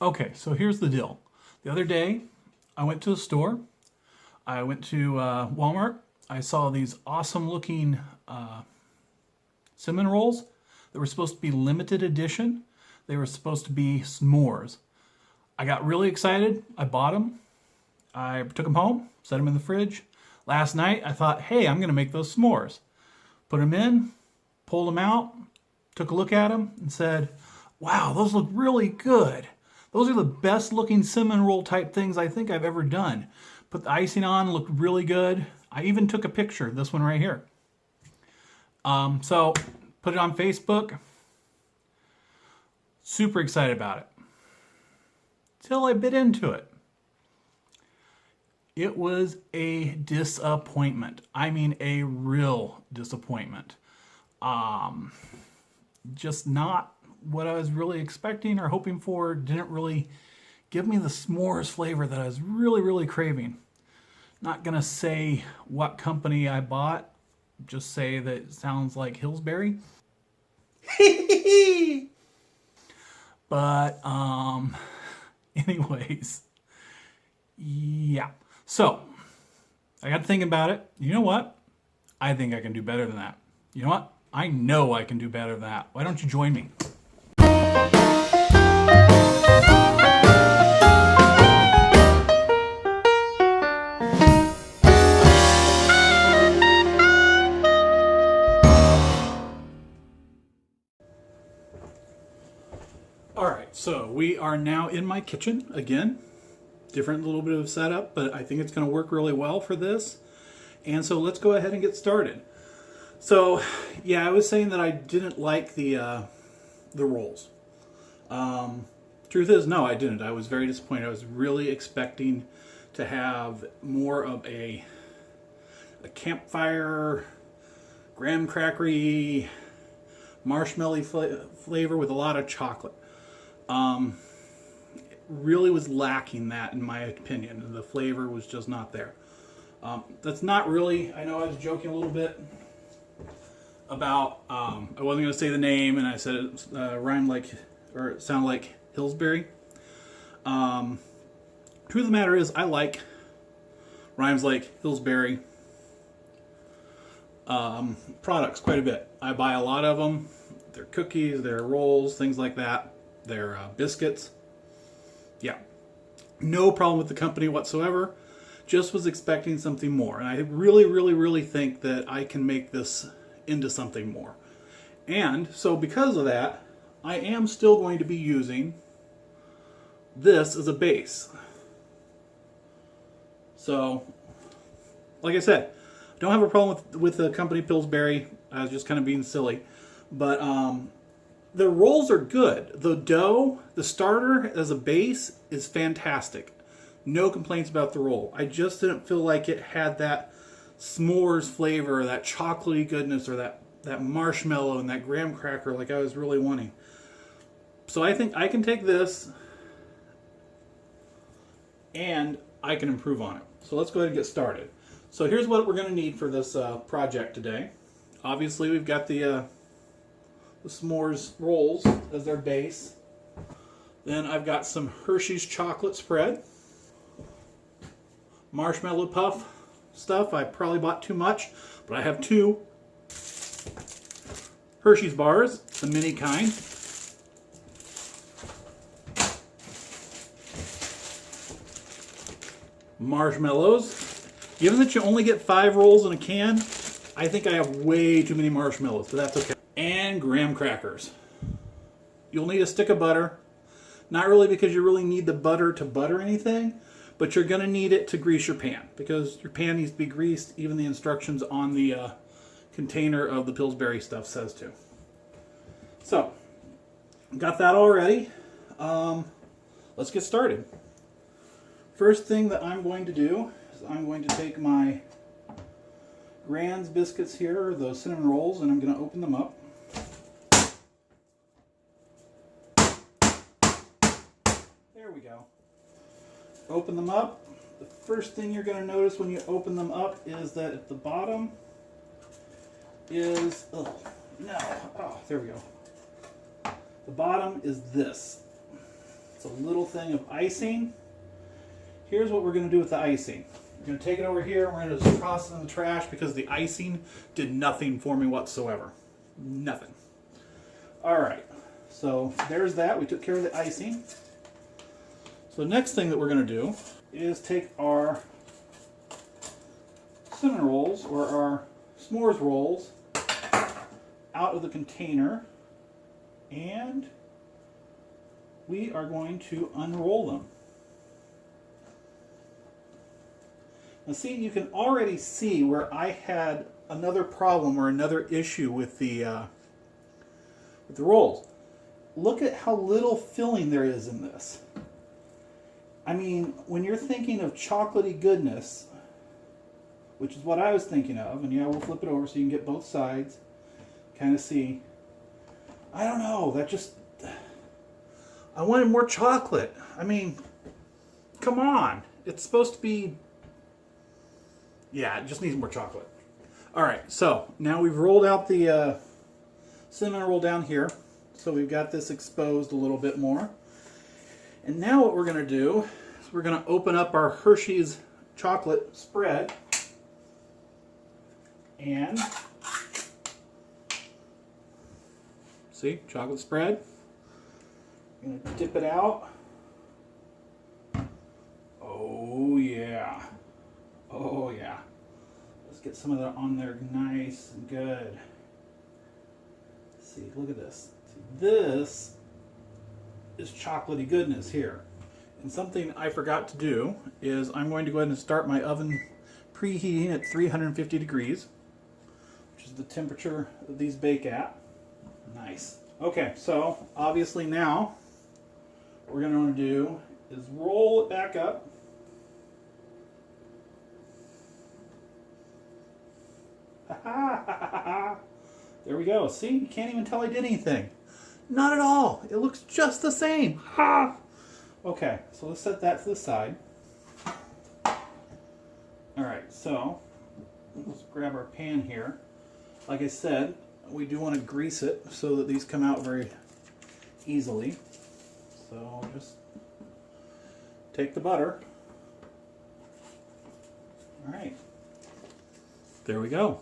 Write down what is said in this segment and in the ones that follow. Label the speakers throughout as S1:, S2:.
S1: Okay, so here's the deal. The other day, I went to the store. I went to Walmart. I saw these awesome looking cinnamon rolls that were supposed to be limited edition. They were supposed to be s'mores. I got really excited. I bought them. I took them home, set them in the fridge. Last night, I thought, hey, I'm going to make those s'mores. Put them in, pulled them out, took a look at them, and said, wow, those look really good. Those are the best looking cinnamon roll type things I think I've ever done. Put the icing on, looked really good. I even took a picture, this one right here. So put it on Facebook. Super excited about it. Till I bit into it. It was a disappointment. I mean, a real disappointment. Just not what I was really expecting or hoping for. Didn't really give me the s'mores flavor that I was really craving. Not gonna say what company I bought. Just say that it sounds like Pillsbury. But anyways, yeah. So I got to thinking about it. You know what? I think I can do better than that. You know what? I know I can do better than that. Why don't you join me? All right, so we are now in my kitchen again. Different little bit of setup, but I think it's going to work really well for this. And so let's go ahead and get started. So, yeah, I was saying that I didn't like the rolls. Truth is, no, I didn't. I was very disappointed. I was really expecting to have more of a campfire, graham crackery, marshmallow flavor with a lot of chocolate. Really was lacking that, in my opinion. The flavor was just not there. That's not really, I know I was joking a little bit about, I wasn't going to say the name, and I said it rhymed like, or it sounded like Pillsbury. Truth of the matter is, I like rhymes like Pillsbury products quite a bit. I buy a lot of them. Their cookies, their rolls, things like that. Their biscuits. Yeah, no problem with the company whatsoever. Just was expecting something more. And I really think that I can make this into something more. And so because of that, I am still going to be using this as a base. So, like I said, I don't have a problem with the company Pillsbury. I was just kind of being silly. But the rolls are good. The dough, the starter as a base is fantastic. No complaints about the roll. I just didn't feel like it had that s'mores flavor, or that chocolatey goodness, or that marshmallow and that graham cracker like I was really wanting. So I think I can take this and I can improve on it. So let's go ahead and get started. So here's what we're going to need for this project today. Obviously we've got the S'mores rolls as their base. Then I've got some Hershey's chocolate spread. Marshmallow Puff stuff. I probably bought too much, but I have 2. Hershey's bars, the mini kind. Marshmallows. Given that you only get 5 rolls in a can, I think I have way too many marshmallows, but that's okay. And graham crackers. You'll need a stick of butter. Not really because you really need the butter to butter anything, but you're going to need it to grease your pan, because your pan needs to be greased. Even the instructions on the container of the Pillsbury stuff says to. So, got that all ready. Let's get started. First thing that I'm going to do is I'm going to take my Grand's biscuits here, those cinnamon rolls, and I'm going to open them up. There we go. Open them up. The first thing you're going to notice when you open them up is that at the bottom is, there we go. The bottom is this. It's a little thing of icing. Here's what we're going to do with the icing. We're going to take it over here. We're going to just toss it in the trash because the icing did nothing for me whatsoever. Nothing. All right. So there's that. We took care of the icing. So the next thing that we're going to do is take our cinnamon rolls or our s'mores rolls out of the container, and we are going to unroll them. Now see, you can already see where I had another problem or another issue with the rolls. Look at how little filling there is in this. I mean, when you're thinking of chocolatey goodness, which is what I was thinking of, and yeah, we'll flip it over so you can get both sides, kind of see. I don't know, that just, I wanted more chocolate. I mean, come on. It's supposed to be, yeah, it just needs more chocolate. All right, so now we've rolled out the cinnamon roll down here. So we've got this exposed a little bit more. And now what we're going to do is we're going to open up our Hershey's chocolate spread. And see, chocolate spread. I'm going to dip it out. Oh yeah. Oh yeah. Let's get some of that on there nice and good. Let's see, look at this. See, this is chocolatey goodness here. And something I forgot to do is I'm going to go ahead and start my oven preheating at 350 degrees, which is the temperature that these bake at. Nice. Okay, so obviously now what we're going to want to do is roll it back up. There we go. See, you can't even tell I did anything. Not at all. It looks just the same. Ha! Okay, so let's set that to the side. Alright, so let's grab our pan here. Like I said, we do want to grease it so that these come out very easily. So just take the butter. Alright, there we go.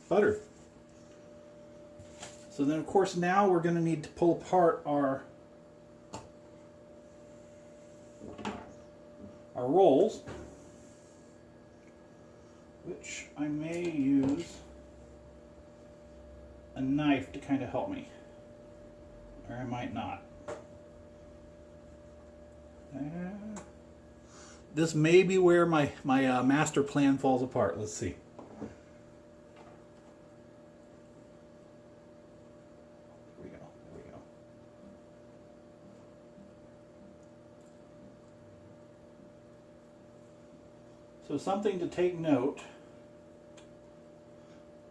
S1: Butter. So then of course now we're going to need to pull apart our rolls, which I may use a knife to kind of help me, or I might not. This may be where my master plan falls apart. Let's see. So something to take note,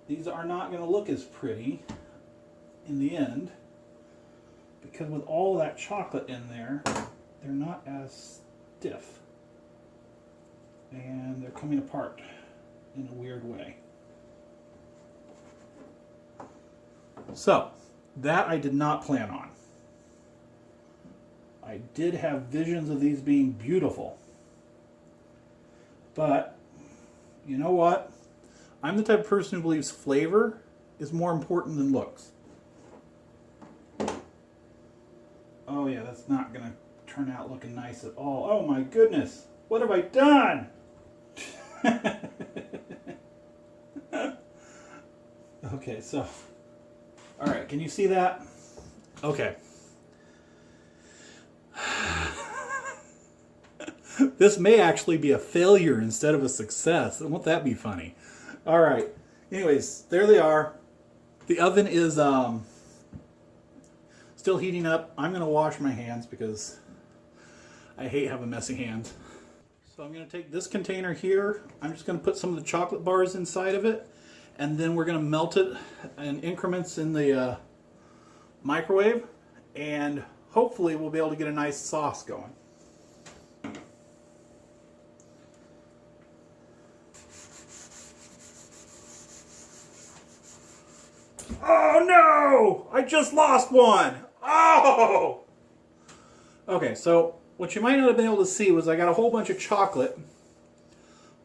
S1: these are not going to look as pretty in the end because with all that chocolate in there, they're not as stiff and they're coming apart in a weird way. So that I did not plan on. I did have visions of these being beautiful. But, you know what? I'm the type of person who believes flavor is more important than looks. Oh yeah, that's not going to turn out looking nice at all. Oh my goodness! What have I done? Okay, so... Alright, can you see that? Okay. This may actually be a failure instead of a success. Won't that be funny? All right. Anyways, there they are. The oven is still heating up. I'm going to wash my hands because I hate having messy hands. So I'm going to take this container here. I'm just going to put some of the chocolate bars inside of it. And then we're going to melt it in increments in the microwave. And hopefully we'll be able to get a nice sauce going. Oh no! I just lost one! Oh! Okay, so what you might not have been able to see was I got a whole bunch of chocolate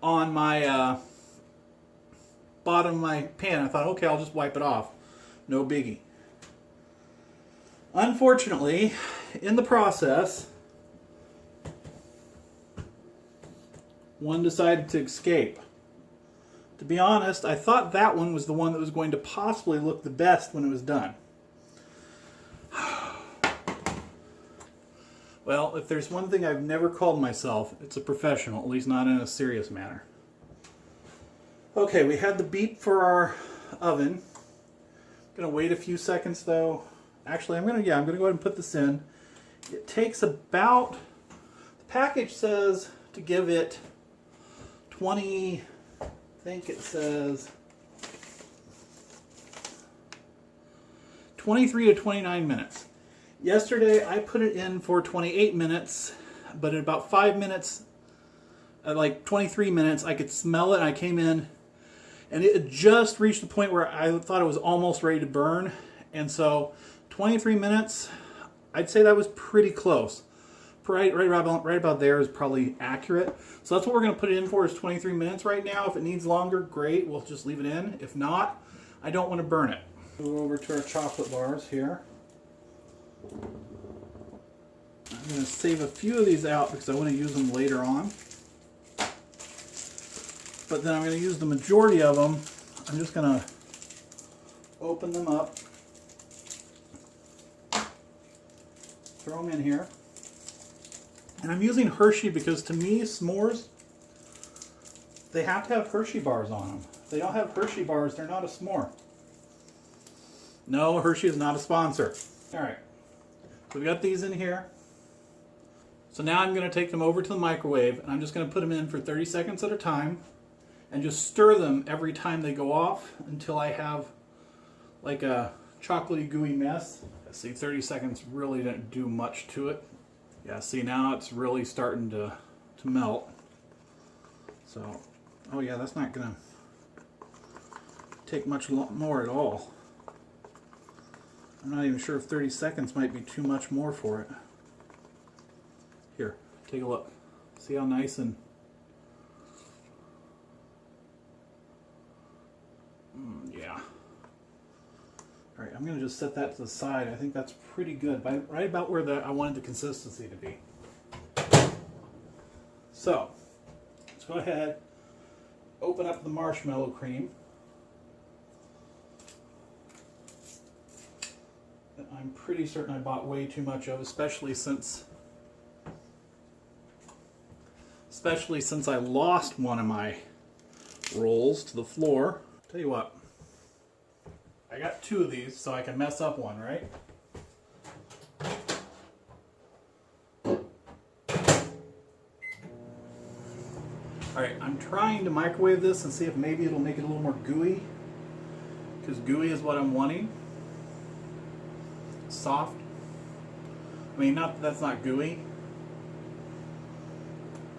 S1: on my bottom of my pan. I thought, okay, I'll just wipe it off. No biggie. Unfortunately, in the process, one decided to escape. To be honest, I thought that one was the one that was going to possibly look the best when it was done. Well, if there's one thing I've never called myself, it's a professional, at least not in a serious manner. Okay, we had the beep for our oven. Gonna wait a few seconds though. Actually, I'm gonna go ahead and put this in. It takes about, the package says to give it 20, I think it says 23 to 29 minutes. Yesterday I put it in for 28 minutes, but in about 5 minutes, at like 23 minutes, I could smell it and I came in and it had just reached the point where I thought it was almost ready to burn. And so 23 minutes, I'd say that was pretty close. Right about there is probably accurate. So that's what we're going to put it in for, is 23 minutes right now. If it needs longer, great. We'll just leave it in. If not, I don't want to burn it. Go over to our chocolate bars here. I'm going to save a few of these out because I want to use them later on. But then I'm going to use the majority of them. I'm just going to open them up, throw them in here. And I'm using Hershey because to me, s'mores, they have to have Hershey bars on them. If they don't have Hershey bars, they're not a s'more. No, Hershey is not a sponsor. All right, so we've got these in here. So now I'm going to take them over to the microwave and I'm just going to put them in for 30 seconds at a time and just stir them every time they go off until I have like a chocolatey gooey mess. See, 30 seconds really didn't do much to it. Yeah, see, now it's really starting to melt. So, oh yeah, that's not gonna take much more at all. I'm not even sure if 30 seconds might be too much more for it. Here, take a look. See how nice and yeah. All right, I'm going to just set that to the side. I think that's pretty good, right about where I wanted the consistency to be. So, let's go ahead, open up the marshmallow cream. That I'm pretty certain I bought way too much of, especially since I lost one of my rolls to the floor. Tell you what. I got 2 of these, so I can mess up one, right? Alright, I'm trying to microwave this and see if maybe it'll make it a little more gooey. Because gooey is what I'm wanting. Soft. I mean, that's not gooey.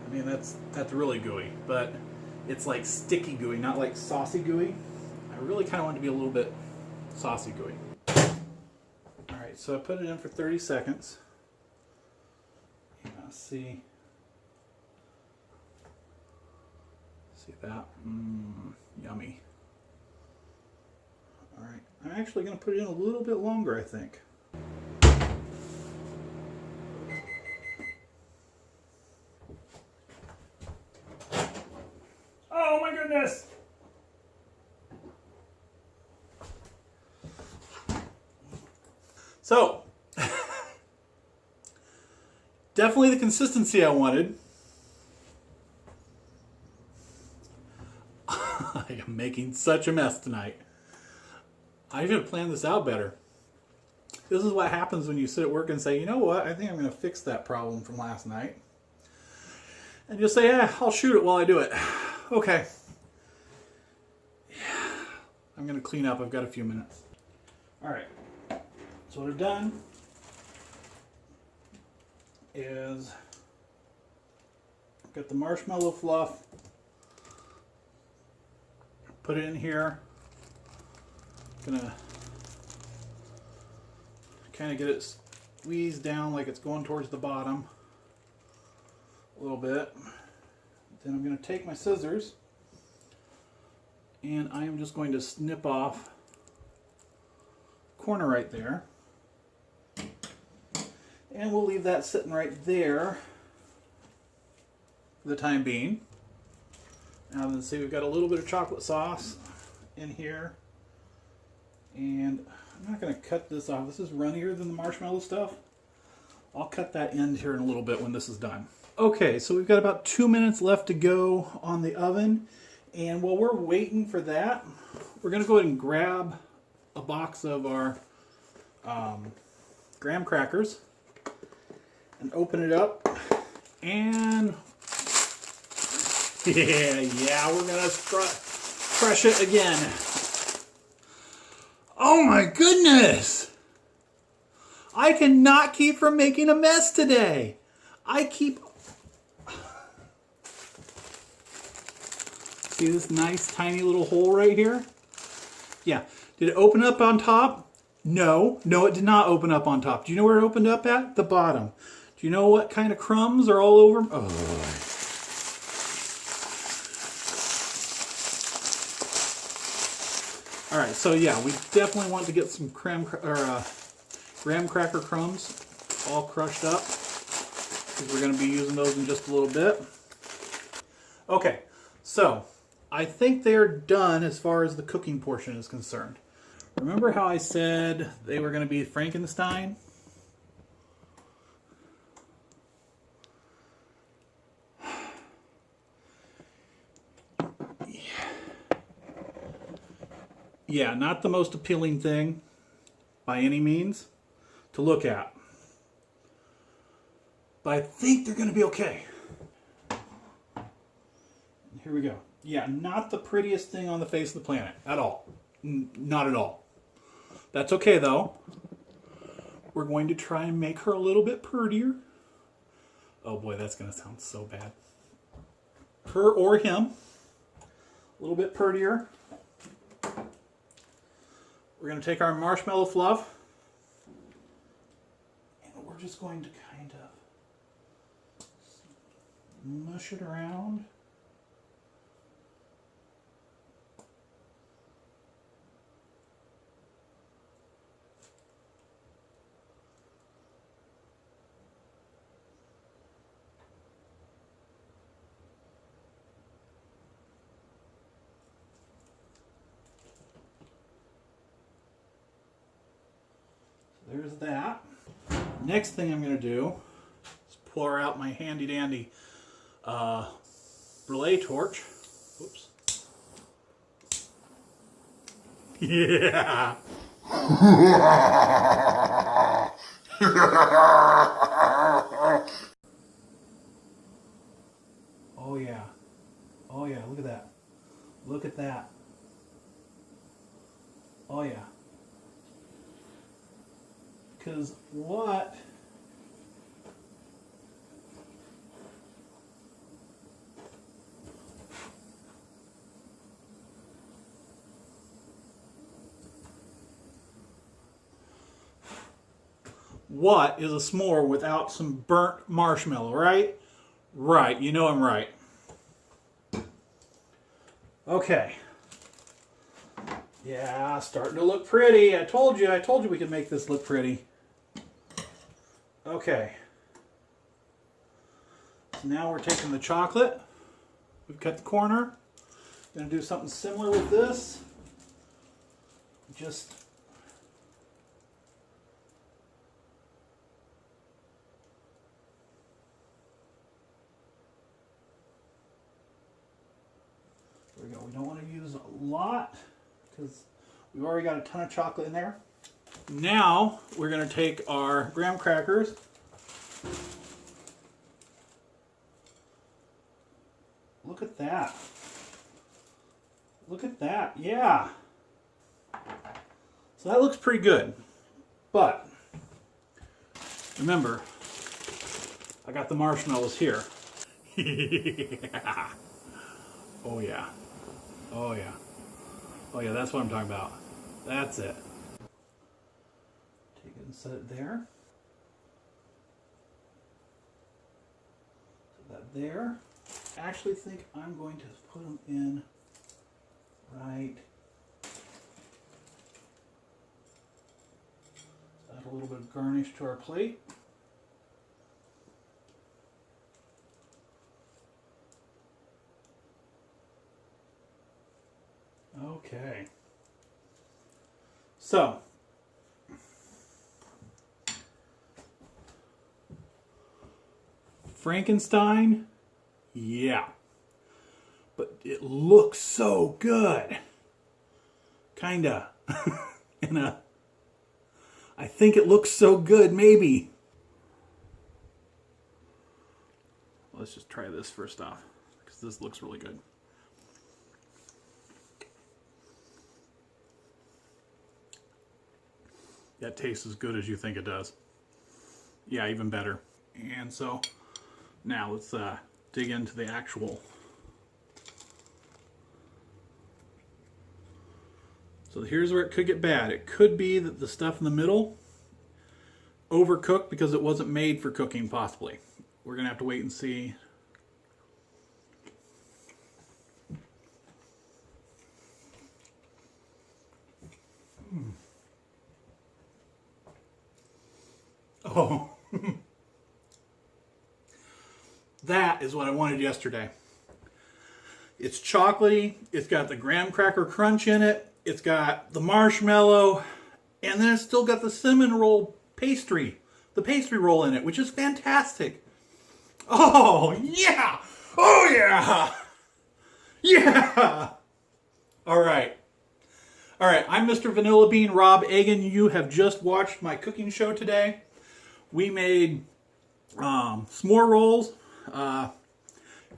S1: I mean, that's really gooey. But it's like sticky gooey, not like saucy gooey. I really kind of want it to be a little bit saucy gooey. Alright, so I put it in for 30 seconds. Yeah, see that? Yummy. Alright, I'm actually going to put it in a little bit longer, I think. Oh my goodness! So, definitely the consistency I wanted. I am making such a mess tonight. I should have planned this out better. This is what happens when you sit at work and say, you know what, I think I'm going to fix that problem from last night. And you'll say, yeah, I'll shoot it while I do it. Okay. Yeah. I'm going to clean up. I've got a few minutes. All right. So what I've done is I've got the marshmallow fluff, put it in here, gonna kind of get it squeeze down like it's going towards the bottom a little bit. Then I'm going to take my scissors and I am just going to snip off the corner right there. And we'll leave that sitting right there for the time being. Now let's see, we've got a little bit of chocolate sauce in here. And I'm not going to cut this off. This is runnier than the marshmallow stuff. I'll cut that end here in a little bit when this is done. Okay, so we've got about 2 minutes left to go on the oven. And while we're waiting for that, we're going to go ahead and grab a box of our graham crackers and open it up. And yeah, we're going to crush it again. Oh my goodness! I cannot keep from making a mess today. I keep... See this nice tiny little hole right here? Yeah. Did it open up on top? No. No, it did not open up on top. Do you know where it opened up at? The bottom. Do you know what kind of crumbs are all over? Oh. All right, so yeah, we definitely want to get some graham cracker crumbs all crushed up, because we're going to be using those in just a little bit. Okay, so I think they're done as far as the cooking portion is concerned. Remember how I said they were going to be Frankenstein? Yeah, not the most appealing thing by any means to look at. But I think they're going to be okay. Here we go. Yeah, not the prettiest thing on the face of the planet at all. Not at all. That's okay though. We're going to try and make her a little bit prettier. Oh boy, that's going to sound so bad. Her or him. A little bit prettier. We're going to take our marshmallow fluff and we're just going to kind of mush it around. There's that. Next thing I'm going to do is pour out my handy dandy relay torch. Oops. Yeah. Oh yeah. Oh yeah, look at that. Look at that. Oh yeah. Because what is a s'more without some burnt marshmallow, right? Right, you know I'm right. Okay. Yeah, starting to look pretty. I told you we could make this look pretty. Okay. So now we're taking the chocolate. We've cut the corner. Going to do something similar with this. Just there we go. We don't want to use a lot because we've already got a ton of chocolate in there. Now we're going to take our graham crackers. Look at that. Look at that. Yeah. So that looks pretty good. But remember, I got the marshmallows here. Yeah. Oh yeah. Oh yeah. Oh yeah, that's what I'm talking about. That's it. Take it and set it there. there. I actually think I'm going to put them in right. Add a little bit of garnish to our plate. Okay. So, Frankenstein, yeah, but it looks so good. Kinda. I think it looks so good, maybe. Let's just try this first off, because this looks really good. That tastes as good as you think it does. Yeah, even better. And so, now let's dig into the actual. So here's where it could get bad. It could be that the stuff in the middle overcooked because it wasn't made for cooking, possibly. We're gonna have to wait and see. Oh. That is what I wanted yesterday. It's chocolatey, it's got the graham cracker crunch in it, it's got the marshmallow, and then it's still got the cinnamon roll pastry, the pastry roll in it, which is fantastic. Oh, yeah! Oh, yeah! Yeah! All right. All right, I'm Mr. Vanilla Bean, Rob Egan. You have just watched my cooking show today. We made Smore Rolls.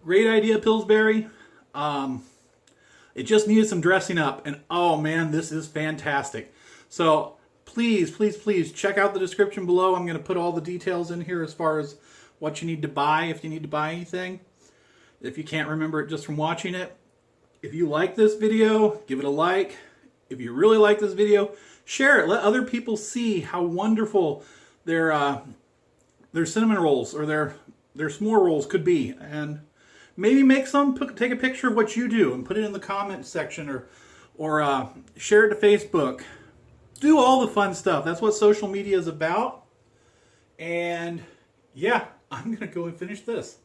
S1: Great idea, Pillsbury. It just needed some dressing up, and oh man, this is fantastic. So please, please, please check out the description below. I'm going to put all the details in here as far as what you need to buy if you need to buy anything. If you can't remember it just from watching it. If you like this video, give it a like. If you really like this video, share it. Let other people see how wonderful their cinnamon rolls or their s'more rolls could be, and maybe make some. Take a picture of what you do and put it in the comment section, or share it to Facebook. Do all the fun stuff. That's what social media is about. And yeah, I'm gonna go and finish this.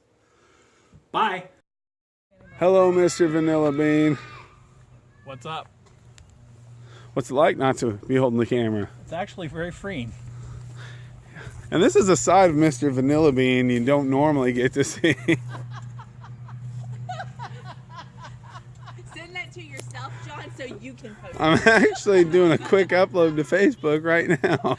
S1: Bye.
S2: Hello, Mr. Vanilla Bean.
S1: What's up?
S2: What's it like not to be holding the camera?
S1: It's actually very freeing.
S2: And this is a side of Mr. Vanilla Bean you don't normally get to see.
S3: Send that to yourself, John, so you can post it.
S2: I'm actually doing a quick upload to Facebook right now.